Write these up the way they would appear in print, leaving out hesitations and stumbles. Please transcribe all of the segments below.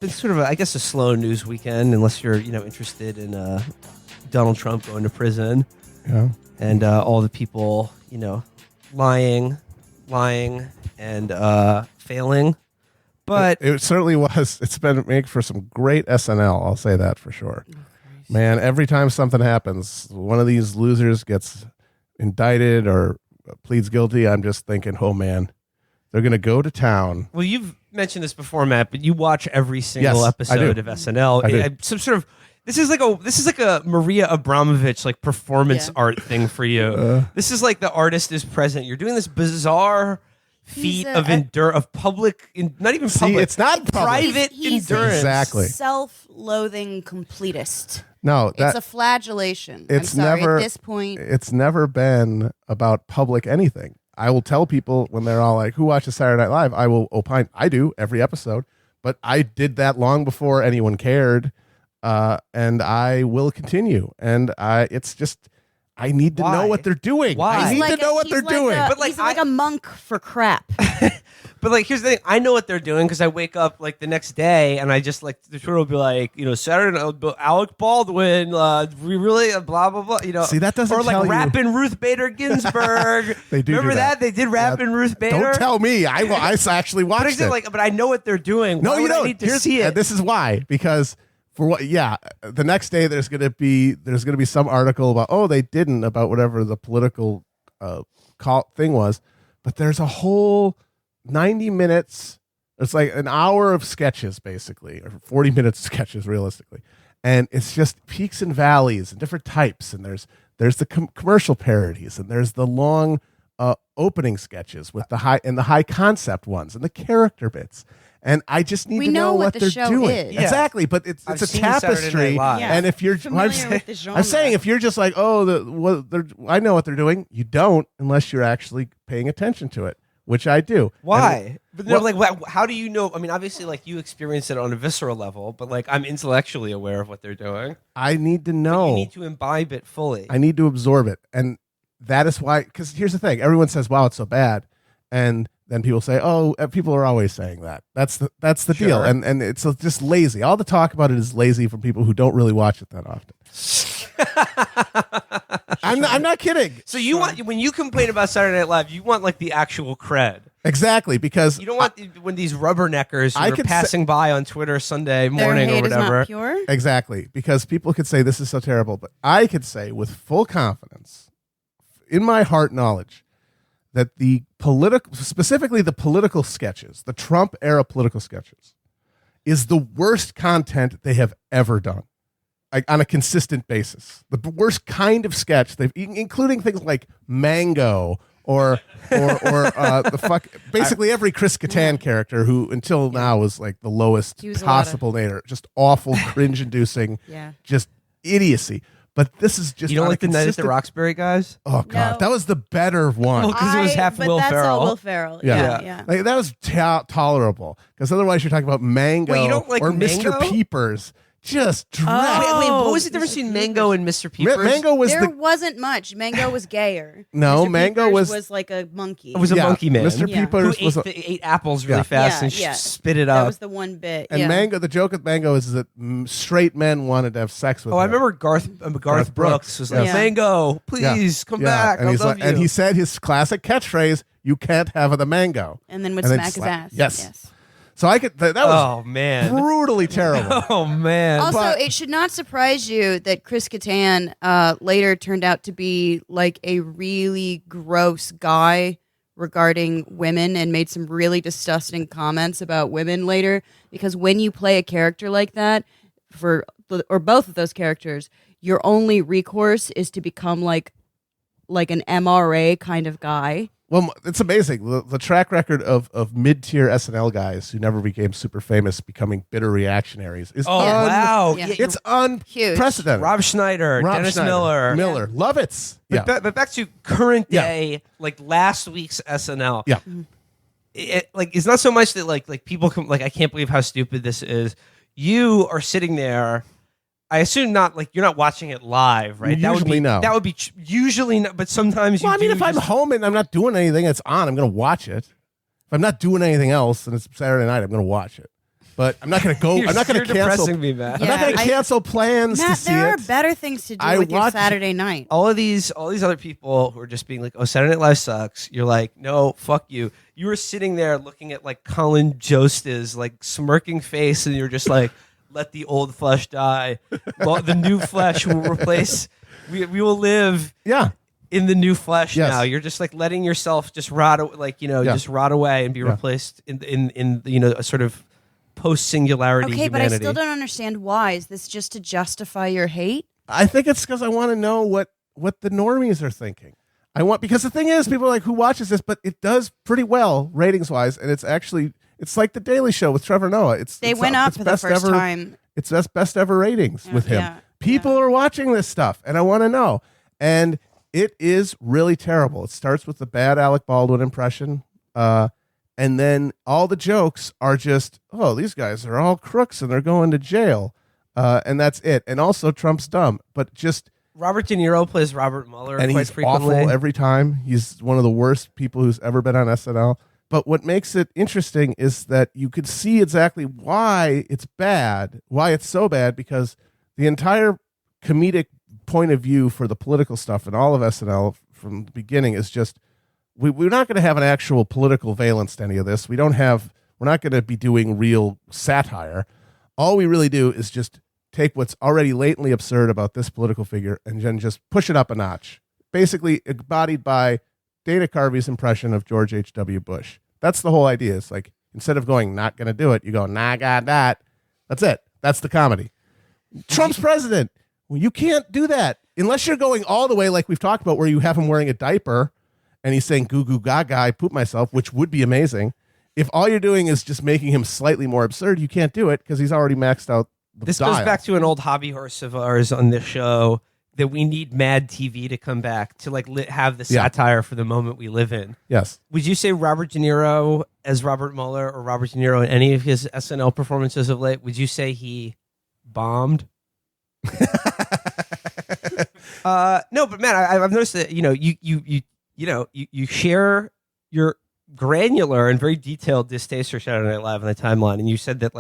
been sort of, I guess, a slow news weekend, unless you're, interested in Donald Trump going to prison. Yeah. And all the people, lying, and failing. But it certainly was. It's been made for some great SNL. I'll say that for sure. Man, every time something happens, one of these losers gets indicted or pleads guilty, I'm just thinking, oh man, they're going to go to town. Well, you've mentioned this before, Matt, but you watch every single episode of SNL. I do. Some sort of this is like a Maria Abramovich like performance art thing for you. This is like the artist is present. You're doing this bizarre feat of public, not even public. It's not private he's endurance. Exactly. Self-loathing completist. No, It's a flagellation. It's I'm sorry, never at this point. It's never been about public anything. I will tell people when they're all like, "Who watches Saturday Night Live?" I will opine. I do every episode, but I did that long before anyone cared, and I will continue. And it's just I need to know what they're doing. Why? I need to know what they're doing. But He's like a monk for crap. But like, here's the thing: I know what they're doing because I wake up like the next day, and I just like the Twitter will be like, Saturday Night, Alec Baldwin, we really blah blah blah, See, that doesn't or like tell you. rapping Ruth Bader Ginsburg. They do. Remember do that. They did rapping Ruth Bader. Don't tell me. I actually watched it. But I know what they're doing. No, Why you would don't. I need to see it. This is why, because for what? Yeah, the next day there's gonna be some article about they didn't about whatever the political thing was, but there's a whole 90 minutes. It's like an hour of sketches basically, or 40 minutes of sketches realistically, and it's just peaks and valleys and different types. And there's the commercial parodies, and there's the long opening sketches with the high concept ones and the character bits. And I just need to know what they're doing. Yeah. Exactly, but it's a tapestry. And if you're, I'm saying if you're just like, I know what they're doing, you don't unless you're actually paying attention to it, which I do. Why? How do you know? I mean, obviously, like you experience it on a visceral level, but like I'm intellectually aware of what they're doing. I need to know. But you need to imbibe it fully. I need to absorb it, and that is why. Because here's the thing: everyone says, "Wow, it's so bad," and then people say, "Oh, people are always saying that." That's the deal, and it's just lazy. All the talk about it is lazy from people who don't really watch it that often. I'm not kidding. So you want, when you complain about Saturday Night Live, you want like the actual cred. Exactly, because you don't want when these rubberneckers who are passing by on Twitter Sunday morning or whatever. Is not pure? Exactly, because people could say this is so terrible, but I could say with full confidence, in my heart knowledge, that specifically the political sketches, the Trump era political sketches, is the worst content they have ever done, like on a consistent basis. The worst kind of sketch including things like Mango or basically every Chris Kattan character who until now was like the lowest possible nader, just awful, cringe-inducing, just idiocy. But this is just, you don't like the Night at the Roxbury guys? Oh god, that was the better one. Well, because it was half Will Ferrell. All Will Ferrell. Yeah. Like, that was tolerable. Because otherwise, you're talking about Mango you don't like or Mango? Mr. Peepers. Just dread. Wait, what was the difference between Mango and Mr. Peepers? Mango was there wasn't much. Mango was gayer. No, Mr. Mango Peepers was like a monkey. It was a monkey man. Mr. Peepers who ate apples really fast and spit it That up. was the one bit. And Mango, the joke with Mango is that straight men wanted to have sex with him. I remember Garth Brooks was like, Mango, please come back. And I love you. And he said his classic catchphrase, "You can't have the mango." And then would smack his ass. Yes. So I could. That was brutally terrible. Oh man! Also, it should not surprise you that Chris Kattan later turned out to be like a really gross guy regarding women and made some really disgusting comments about women later. Because when you play a character like that, or both of those characters, your only recourse is to become like an MRA kind of guy. Well, it's amazing. The track record of mid-tier SNL guys who never became super famous becoming bitter reactionaries is wow. Yeah. It's unprecedented. Rob Schneider, Dennis Miller. Love it. But back to current day, like last week's SNL. Yeah. It's not so much that like people come, like, I can't believe how stupid this is. You are sitting there. I assume not, like, you're not watching it live, right? Usually no. That would be usually not, but sometimes Well, I mean, if I'm home and I'm not doing anything, it's on. I'm going to watch it. If I'm not doing anything else and it's Saturday night, I'm going to watch it. But I'm not going to go. I'm not going to cancel. Me, Matt. I'm not going to cancel plans Matt, to see there it. are better things to do with your Saturday night. All these other people who are just being like, "Oh, Saturday Night Live sucks." You're like, "No, fuck you." You were sitting there looking at like Colin Jost's like smirking face, and you're just like, "Let the old flesh die. The new flesh will replace. We will live." Yeah. In the new flesh Yes. now, you're just like letting yourself just rot, just rot away and be replaced in a sort of post-singularity. Okay, humanity. but I still don't understand why. Is this just to justify your hate? I think it's because I want to know what the normies are thinking. Because the thing is, people are like, who watches this? But it does pretty well ratings wise, and it's like the Daily Show with Trevor Noah. They went up for the first time. It's best ever ratings with him. Yeah, People are watching this stuff, and I want to know. And it is really terrible. It starts with the bad Alec Baldwin impression, and then all the jokes are just, oh, these guys are all crooks and they're going to jail, and that's it. And also Trump's dumb, but just Robert De Niro plays Robert Mueller, and quite he's frequently. awful every time. He's one of the worst people who's ever been on SNL. But what makes it interesting is that you could see exactly why it's bad, why it's so bad, because the entire comedic point of view for the political stuff in all of SNL from the beginning is just we're not going to have an actual political valence to any of this. We're not going to be doing real satire. All we really do is just take what's already latently absurd about this political figure and then just push it up a notch. Basically embodied by Dana Carvey's impression of George H.W. Bush. That's the whole idea. It's like instead of going not going to do it, you go nah, got that. That's it. That's the comedy. Trump's president. Well, you can't do that unless you're going all the way like we've talked about where you have him wearing a diaper and he's saying goo goo gaga, I poop myself, which would be amazing. If all you're doing is just making him slightly more absurd, you can't do it because he's already maxed out the This dial. goes back to an old hobby horse of ours on this show that we need Mad TV to come back to like have the satire for the moment we live in. Yes. Would you say Robert De Niro as Robert Mueller or Robert De Niro in any of his SNL performances of late? Would you say he bombed? No, but man, I've noticed that you share your granular and very detailed distaste for Saturday Night Live on the timeline, and you said that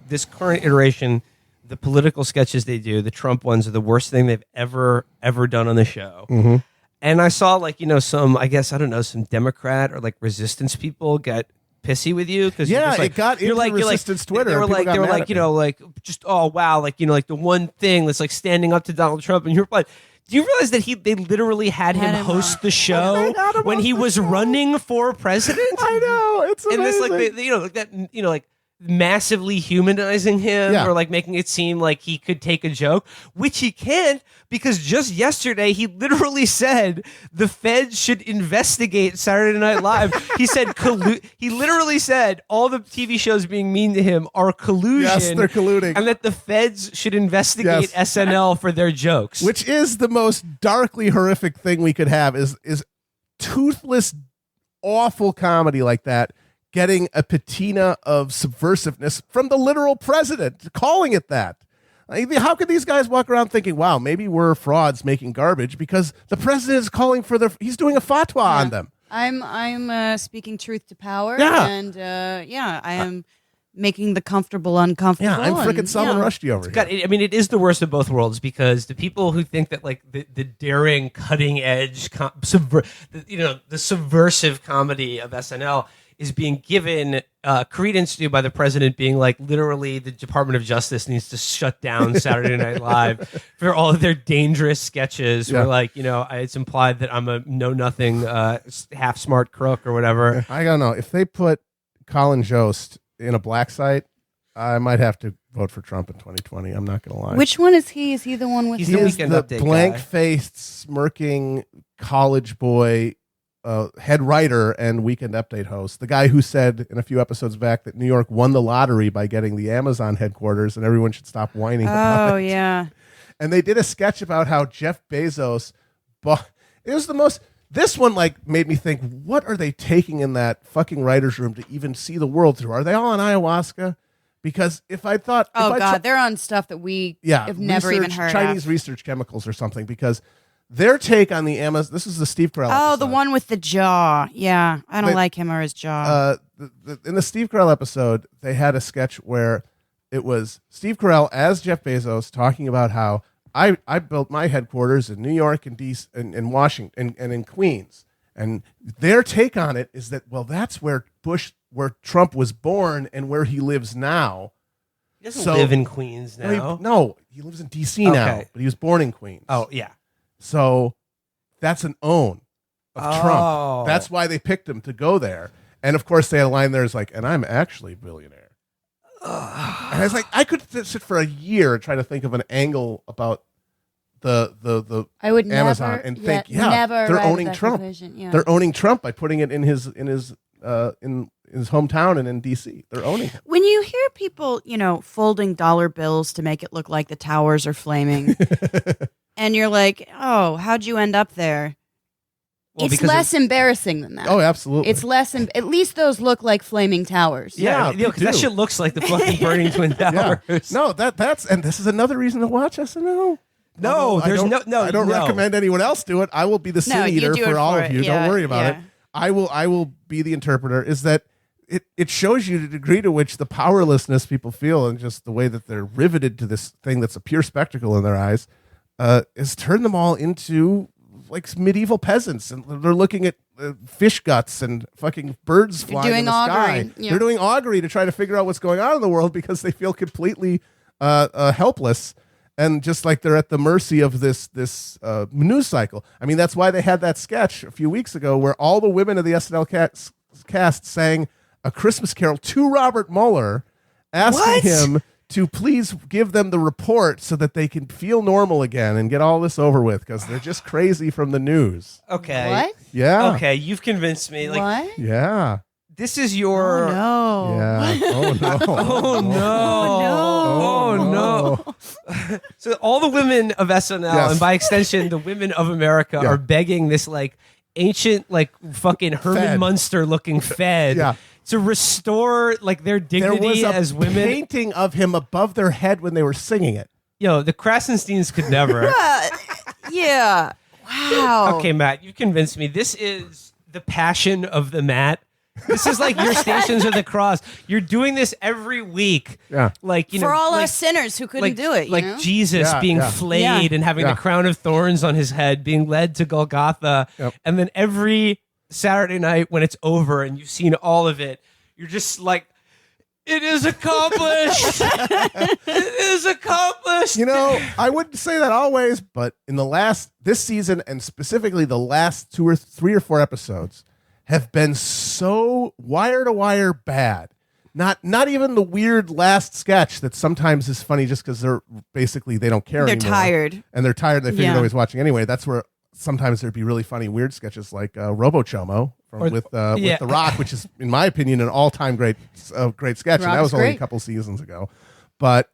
this current iteration, the political sketches they do, the Trump ones, are the worst thing they've ever done on the show. Mm-hmm. And I saw some Democrat or like resistance people get pissy with you because it got into resistance Twitter. They were like, just oh wow, like the one thing that's like standing up to Donald Trump, and you're like, do you realize that they literally had him host the show when he was running for president? I know, it's amazing. And this like massively humanizing him or like making it seem like he could take a joke, which he can't, because just yesterday he literally said the feds should investigate Saturday Night Live. He said he literally said all the TV shows being mean to him are collusion. Yes, they're colluding. And that the feds should investigate SNL for their jokes. Which is the most darkly horrific thing we could have is toothless, awful comedy like that getting a patina of subversiveness from the literal president, calling it that. How could these guys walk around thinking, wow, maybe we're frauds making garbage because the president is calling for he's doing a fatwa on them. I'm speaking truth to power. Yeah. And I am making the comfortable uncomfortable. Yeah, I'm freaking Salman Rushdie over here. I mean, it is the worst of both worlds, because the people who think that like the daring, cutting edge, the subversive comedy of SNL is being given credence to by the president being like, literally the Department of Justice needs to shut down Saturday Night Live for all of their dangerous sketches where it's implied that I'm a know-nothing half smart crook or whatever. I don't know. If they put Colin Jost in a black site, I might have to vote for Trump in 2020. I'm not going to lie. Which one is he? Is he the one with He's he the is Weekend the Update blank-faced, smirking college boy head writer and Weekend Update host, the guy who said in a few episodes back that New York won the lottery by getting the Amazon headquarters and everyone should stop whining about it. Oh, yeah. And they did a sketch about how Jeff Bezos bought. It was the most. This one made me think, what are they taking in that fucking writer's room to even see the world through? Are they all on ayahuasca? Because if I thought, they're on stuff that we have never even heard Chinese of. research chemicals or something. Because their take on the Amazon. This is the Steve Carell. Oh, episode. the one with the jaw. Yeah, I don't like him or his jaw. In the Steve Carell episode, they had a sketch where it was Steve Carell as Jeff Bezos talking about how I built my headquarters in New York and DC and Washington and in Queens. And their take on it is that, well, that's where Trump was born and where he lives now. He doesn't live in Queens now. No, he lives in DC now, but he was born in Queens. Oh, yeah. So that's an own of Trump. That's why they picked him to go there. And of course, they had a line there is like, and I'm actually a billionaire. And I was like, I could sit for a year and try to think of an angle about the I would Amazon never, and think, never they're arrive at owning that Trump. conclusion. Yeah. They're owning Trump by putting it in his hometown and in DC. They're owning him. When you hear people, folding dollar bills to make it look like the towers are flaming, and you're like, oh, how'd you end up there? Well, it's less embarrassing than that. Oh, absolutely. It's less. At least those look like flaming towers. Yeah, because that shit looks like the fucking burning twin towers. Yeah. No, that's and this is another reason to watch SNL. No, there's no. I don't recommend anyone else do it. I will be the sin eater for all of you. Yeah, don't worry about it. I will be the interpreter. Is that it shows you the degree to which the powerlessness people feel and just the way that they're riveted to this thing that's a pure spectacle in their eyes is turn them all into like medieval peasants, and they're looking at fish guts and fucking birds flying in the sky. Yeah. They're doing augury to try to figure out what's going on in the world because they feel completely helpless and just like they're at the mercy of this news cycle. I mean, that's why they had that sketch a few weeks ago where all the women of the SNL cast sang A Christmas Carol to Robert Mueller, asking him to please give them the report so that they can feel normal again and get all this over with because they're just crazy from the news. Okay. What? Yeah. Okay, you've convinced me. Like, what? Yeah. This is your. Oh, no. Yeah. Oh, no. Oh no! Oh no! So all the women of SNL, and by extension, the women of America, are begging this like ancient, like fucking Herman Munster looking Fed to restore like their dignity as women. There was a painting of him above their head when they were singing it. Yo, the Krasensteins could never. Yeah. Wow. Okay, Matt, you've convinced me. This is the passion of the Matt. This is like your Stations of the Cross. You're doing this every week. Yeah. Like, for all us sinners who couldn't do it. Like Jesus being flayed and having the crown of thorns on his head, being led to Golgotha. Yep. And then every Saturday night when it's over and you've seen all of it, you're just like, it is accomplished. It is accomplished. I wouldn't say that always, but in this season and specifically the last 2 or 3 or 4 episodes have been so wire to wire bad. Not even the weird last sketch that sometimes is funny just because they don't care anymore. They're tired. And they're tired. They figure nobody's watching anyway. That's where sometimes there'd be really funny weird sketches like Robo-Chomo with The Rock, which is, in my opinion, an all-time great sketch. And that was only a couple seasons ago. But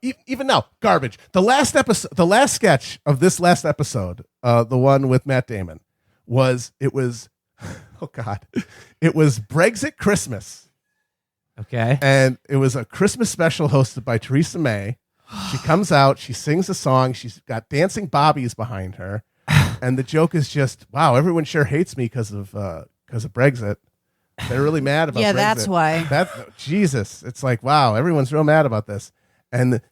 even now, garbage. The last sketch of this last episode, the one with Matt Damon, was oh God, it was Brexit Christmas. Okay. And it was a Christmas special hosted by Theresa May. She comes out, she sings a song, she's got dancing bobbies behind her. And the joke is just, wow, everyone sure hates me because of Brexit. They're really mad about Brexit. That's why. Jesus. It's like, wow, everyone's real mad about this. And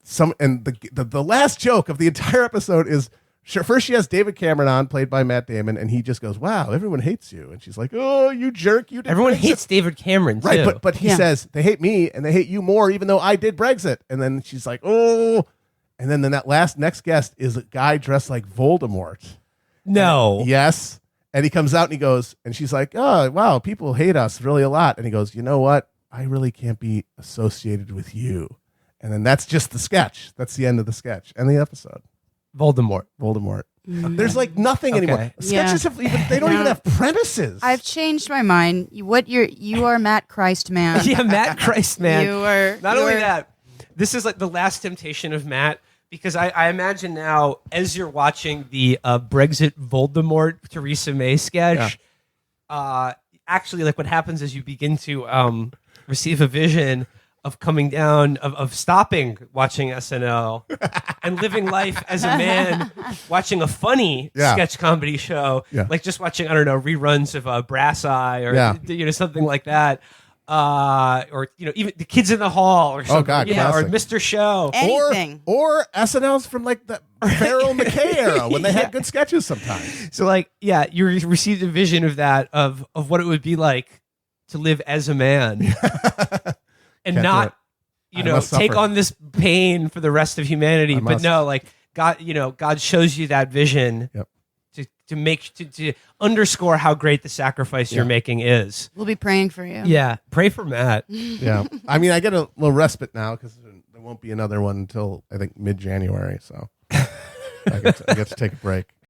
the last joke of the entire episode is, first she has David Cameron on, played by Matt Damon, and he just goes, wow, everyone hates you. And she's like, oh, you jerk. You did Everyone Brexit. hates David Cameron, too. Right, but he says, they hate me, and they hate you more, even though I did Brexit. And then she's like, oh. And then that next guest is a guy dressed like Voldemort. No. Yes. And he comes out and he goes, and she's like, oh, wow, people hate us really a lot. And he goes, you know what? I really can't be associated with you. And then that's just the sketch. That's the end of the sketch and the episode. Voldemort. Mm-hmm. There's like nothing anymore. Sketches they don't even have premises. I've changed my mind. You are Matt Christ Man. Yeah, Matt Christ Man. You are not only that. This is like the last temptation of Matt, because I imagine now as you're watching the Brexit Voldemort Theresa May sketch, actually like what happens is you begin to receive a vision of coming down, of stopping watching SNL and living life as a man, watching a funny sketch comedy show, like just watching, I don't know, reruns of Brass Eye or something like that. Or even The Kids in the Hall or something, or Mr. Show, anything, or SNL's from like the Farrell McKay era when they had good sketches sometimes. So you received a vision of that of what it would be like to live as a man and not take on this pain for the rest of humanity. But no, like God shows you that vision. Yep. To underscore how great the sacrifice you're making is. We'll be praying for you. Yeah, pray for Matt. Yeah, I mean, I get a little respite now because there won't be another one until I think mid-January, so I get to take a break.